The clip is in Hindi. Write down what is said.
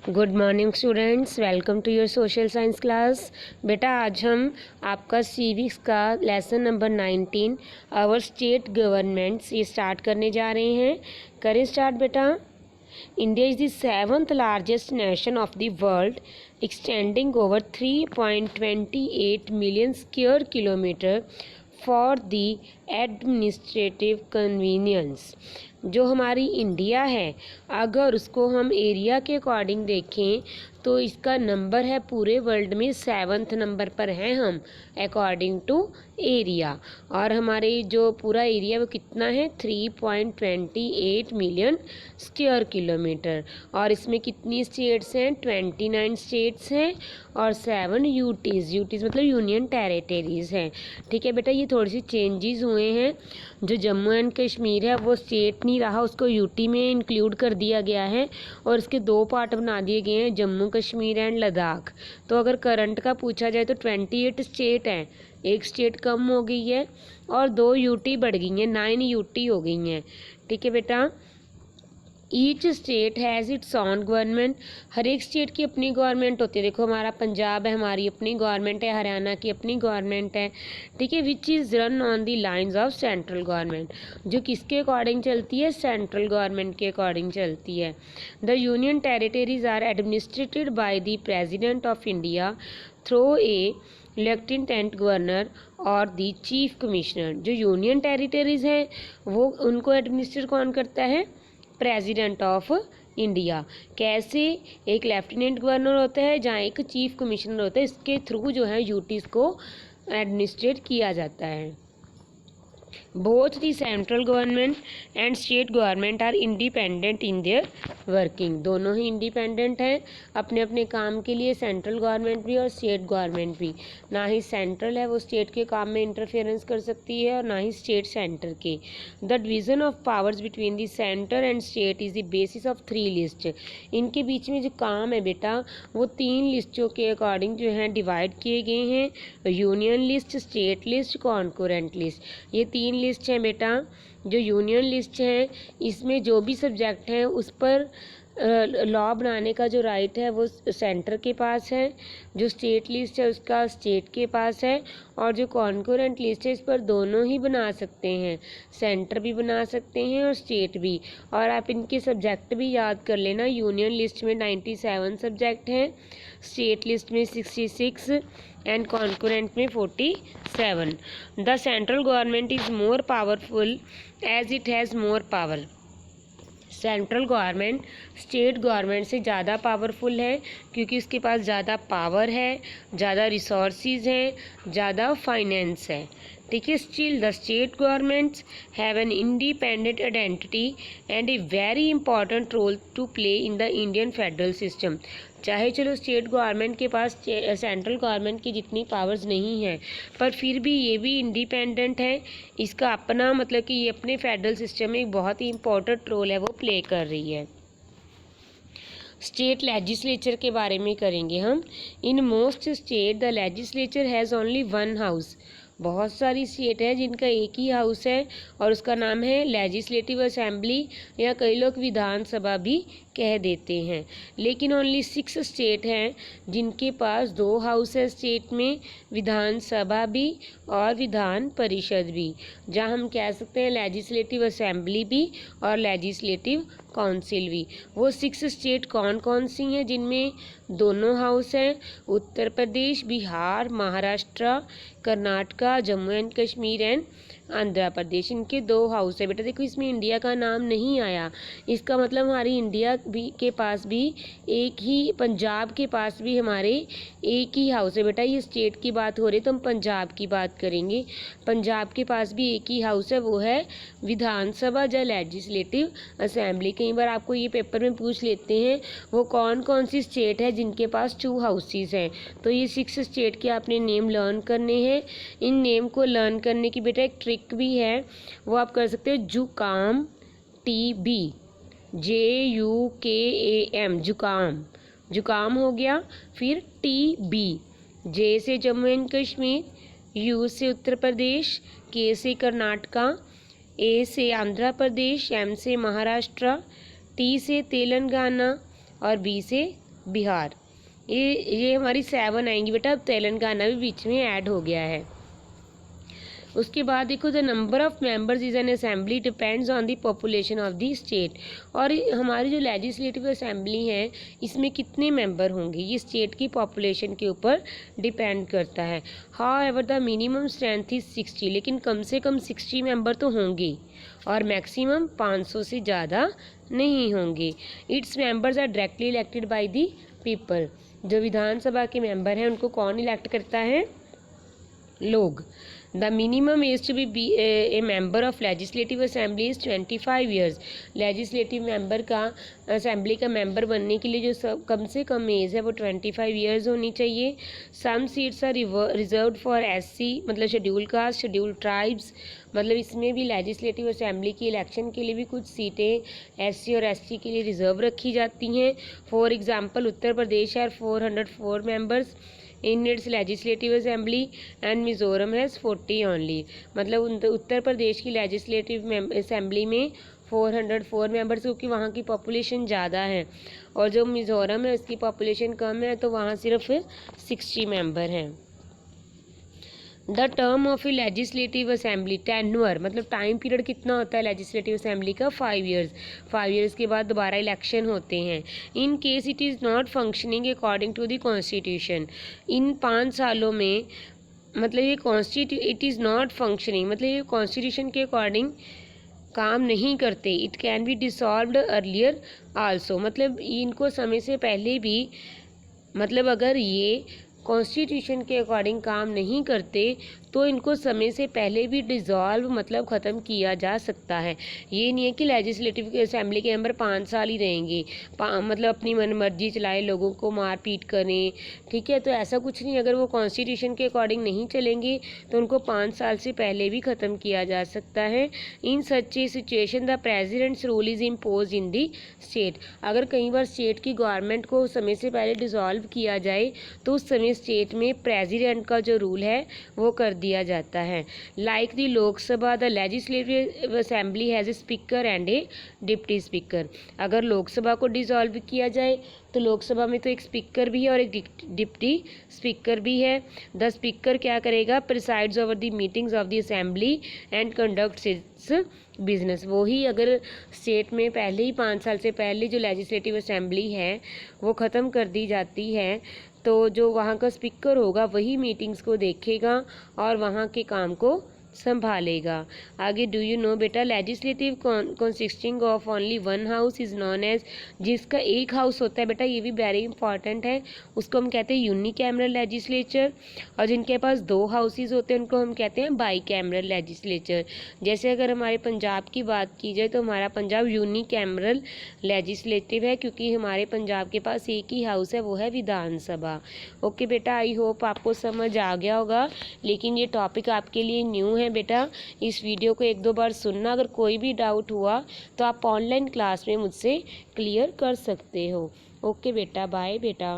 Good morning students, welcome to your social science class. बेटा आज हम आपका सिविक्स का lesson number 19 our state governments ये स्टार्ट करने जा रहे हैं। करें स्टार्ट बेटा। India is the 7th largest nation of the world extending over 3.28 million square kilometre for the administrative convenience. जो हमारी इंडिया है, अगर उसको हम एरिया के अकॉर्डिंग देखें तो इसका नंबर है पूरे वर्ल्ड में 7th नंबर पर हैं हम अकॉर्डिंग टू एरिया। और हमारे जो पूरा एरिया वो कितना है 3.28 मिलियन स्क्वायर किलोमीटर। और इसमें कितनी स्टेट्स हैं 29 स्टेट्स हैं और 7 यूटीज़ मतलब यूनियन टेरिटरीज़ हैं। ठीक है बेटा, ये थोड़ी सी चेंजेस हुए हैं। जो जम्मू एंड कश्मीर है वो स्टेट नहीं रहा, उसको यूटी में इंक्लूड कर दिया गया है और इसके 2 पार्ट बना दिए गए हैं, जम्मू कश्मीर एंड लद्दाख। तो अगर करंट का पूछा जाए तो 28 स्टेट हैं, एक स्टेट कम हो गई है और 2 यूटी बढ़ गई हैं, 9 यूटी हो गई हैं। ठीक है बेटा। Each state has its own government. हर एक स्टेट की अपनी गवर्नमेंट होती है। देखो हमारा पंजाब है, हमारी अपनी गवर्नमेंट है, हरियाणा की अपनी गवर्नमेंट है। ठीक है, which is run on the lines of central government. जो किसके अकॉर्डिंग चलती है, सेंट्रल गवर्नमेंट के अकॉर्डिंग चलती है। The union territories are administered by the president of India through a lieutenant governor और द चीफ कमिश्नर। जो यूनियन टेरिटरीज हैं वो उनको एडमिनिस्ट्रेट कौन करता है, प्रेसिडेंट ऑफ इंडिया। कैसे, एक लेफ्टिनेंट गवर्नर होता है जहाँ एक चीफ कमिश्नर होता है, इसके थ्रू जो है यूटीज़ को एडमिनिस्ट्रेट किया जाता है। Both the central government and state government are independent in their working. दोनों ही इंडिपेंडेंट हैं अपने अपने काम के लिए, सेंट्रल गवर्नमेंट भी और स्टेट गवर्नमेंट भी। ना ही सेंट्रल है वो स्टेट के काम में इंटरफेरेंस कर सकती है और ना ही स्टेट सेंटर के। The division of powers between the centre and state is the basis of 3 list. इनके बीच में जो काम है बेटा वो 3 लिस्टों के अकॉर्डिंग जो है डिवाइड किए गए हैं, union list, state list, concurrent list. ये 3 लिस्ट है बेटा। जो यूनियन लिस्ट है इसमें जो भी सब्जेक्ट हैं उस पर लॉ बनाने का जो राइट है वो सेंटर के पास है। जो स्टेट लिस्ट है उसका स्टेट के पास है। और जो कॉन्करेंट लिस्ट है इस पर दोनों ही बना सकते हैं, सेंटर भी बना सकते हैं और स्टेट भी। और आप इनके सब्जेक्ट भी याद कर लेना, यूनियन लिस्ट में 97 सब्जेक्ट हैं, स्टेट लिस्ट में 66 एंड कॉन्करेंट में 47। The central government is more powerful as it has more power. Central government state government से ज़्यादा पावरफुल है क्योंकि उसके पास ज़्यादा पावर है, ज़्यादा रिसोर्सेज हैं, ज़्यादा फाइनेंस है। ठीक है, still the state governments have an independent identity and a very important role to play in the Indian federal system. चाहे चलो स्टेट गवर्नमेंट के पास सेंट्रल गवर्नमेंट की जितनी पावर्स नहीं है, पर फिर भी ये भी इंडिपेंडेंट है। इसका अपना मतलब कि ये अपने फेडरल सिस्टम में एक बहुत ही इम्पोर्टेंट रोल है वो प्ले कर रही है। स्टेट लेजिस्लेचर के बारे में करेंगे हम। In most state the legislature has only 1 house. बहुत सारी स्टेट है जिनका एक ही हाउस है और उसका नाम है लेजिस्लेटिव असेंबली, या कई लोग विधानसभा भी कह देते हैं। लेकिन ओनली 6 स्टेट हैं जिनके पास 2 हाउस है स्टेट में, विधानसभा भी और विधान परिषद भी, जहां हम कह सकते हैं लेजिस्लेटिव असेंबली भी और लेजिस्लेटिव काउंसिल भी। वो 6 स्टेट कौन कौन सी हैं जिनमें दोनों हाउस हैं? Uttar Pradesh, Bihar, Maharashtra, Karnataka, Jammu and Kashmir and Andhra Pradesh. इनके 2 हाउस है बेटा। देखो इसमें इंडिया का नाम नहीं आया, इसका मतलब हमारी इंडिया भी के पास भी एक ही, पंजाब के पास भी हमारे एक ही हाउस है बेटा। ये स्टेट की बात हो रही है तो हम पंजाब की बात करेंगे। पंजाब के पास भी एक ही हाउस है, वो है विधानसभा या लेजिस्लेटिव असेंबली। कई बार आपको ये पेपर में पूछ लेते हैं वो कौन कौन सी स्टेट है जिनके पास 2 हाउसेज हैं। तो ये 6 स्टेट के आपने नेम लर्न करने हैं। इन नेम को लर्न करने की बेटा एक ट्रिक भी है, वो आप कर सकते हो। जुकाम, TB, JUKAM, जुकाम, जुकाम हो गया। फिर TB, J से जम्मू एंड कश्मीर, U से उत्तर प्रदेश, K से कर्नाटका, A से आंध्र प्रदेश, M से महाराष्ट्र, T से तेलंगाना और B से बिहार। ये हमारी 7 आएंगी बेटा। अब तेलंगाना भी बीच में ऐड हो गया है। उसके बाद देखो, the number of members is an assembly depends on the population of the state. और हमारी जो लेजिस्लेटिव असेंबली है इसमें कितने मेंबर होंगे ये स्टेट की पॉपुलेशन के ऊपर डिपेंड करता है। How ever the minimum strength is 60, लेकिन कम से कम 60 मेंबर तो होंगे और मैक्सिमम 500 से ज़्यादा नहीं होंगे। Its members are directly elected by the people. जो विधानसभा के मेंबर हैं उनको कौन इलेक्ट करता है? लोग। The minimum age to be a member of legislative assembly is 25 years. Legislative member का, असेंबली का मेंबर बनने के लिए जो कम से कम एज है वो 25 ईयर्स होनी चाहिए। Some seats are reserved for SC, मतलब शेड्यूल कास्ट, शेड्यूल ट्राइब्स। मतलब इसमें भी लेजिस्लेटिव असेंबली की इलेक्शन के लिए भी कुछ सीटें SC और ST के लिए रिजर्व रखी जाती हैं। फॉर एग्जाम्पल, उत्तर प्रदेश है 404 members in its legislative assembly and Mizoram has 40 only. मतलब उत्तर प्रदेश की लेजिस्लेटिव असेंबली में 404 मेंबर्स, क्योंकि वहाँ की पॉपुलेशन ज़्यादा है। और जो मिज़ोरम है उसकी पॉपुलेशन कम है, तो वहाँ सिर्फ 60 मेंबर हैं। The term of A legislative assembly, tenure मतलब टाइम पीरियड कितना होता है लेजिस्लेटिव असेंबली का? 5 ईयर्स। 5 ईयर्स के बाद दोबारा इलेक्शन होते हैं। In case it is not functioning according to the constitution, इन 5 सालों में मतलब ये इट इज़ नॉट फंक्शनिंग मतलब ये कॉन्स्टिट्यूशन के अकॉर्डिंग काम नहीं करते। It can be dissolved earlier also, मतलब इनको समय से पहले भी, मतलब अगर ये कॉन्स्टिट्यूशन के अकॉर्डिंग काम नहीं करते तो इनको समय से पहले भी डिज़ोल्व मतलब ख़त्म किया जा सकता है। ये नहीं है कि लेजिस्लेटिव असेंबली के मेंबर 5 साल ही रहेंगे, मतलब अपनी मनमर्जी चलाए, लोगों को मार पीट करें, ठीक है। तो ऐसा कुछ नहीं, अगर वो कॉन्स्टिट्यूशन के अकॉर्डिंग नहीं चलेंगे तो उनको 5 साल से पहले भी ख़त्म किया जा सकता है। In such a situation the president's rule is impose in the state. अगर कई बार स्टेट की गवर्नमेंट को समय से पहले डिज़ोल्व किया जाए तो उस समय स्टेट में प्रेसिडेंट का जो रूल है वो कर दिया जाता है। Like the Lok Sabha, the legislative assembly has a speaker and A deputy speaker. अगर लोकसभा को डिसॉल्व किया जाए तो लोकसभा में तो एक स्पीकर भी है और एक डिप्टी स्पीकर भी है। द स्पीकर क्या करेगा? Presides over the meetings of the assembly and conducts it's business. वही अगर स्टेट में पहले ही 5 साल से पहले जो लेजिस्लेटिव असेंबली है वो ख़त्म कर दी जाती है तो जो वहाँ का स्पीकर होगा वही मीटिंग्स को देखेगा और वहाँ के काम को संभालेगा। आगे, डू यू नो बेटा, legislative consisting of only 1 house is known as, जिसका एक हाउस होता है बेटा, ये भी वेरी इंपॉर्टेंट है, उसको हम कहते हैं यूनिकैमरल लेजिस्लेचर। और जिनके पास 2 हाउसेज होते हैं उनको हम कहते हैं बाई कैमरल लेजिस्लेचर। जैसे अगर हमारे पंजाब की बात की जाए तो हमारा पंजाब यूनिकैमरल लेजिस्लेटिव है, क्योंकि हमारे पंजाब के पास एक ही हाउस है, वो है विधानसभा। ओके बेटा, आई होप आपको समझ आ गया होगा, लेकिन ये टॉपिक आपके लिए न्यू है बेटा। इस वीडियो को 1-2 बार सुनना, अगर कोई भी डाउट हुआ तो आप ऑनलाइन क्लास में मुझसे क्लियर कर सकते हो। ओके बेटा, बाय बेटा।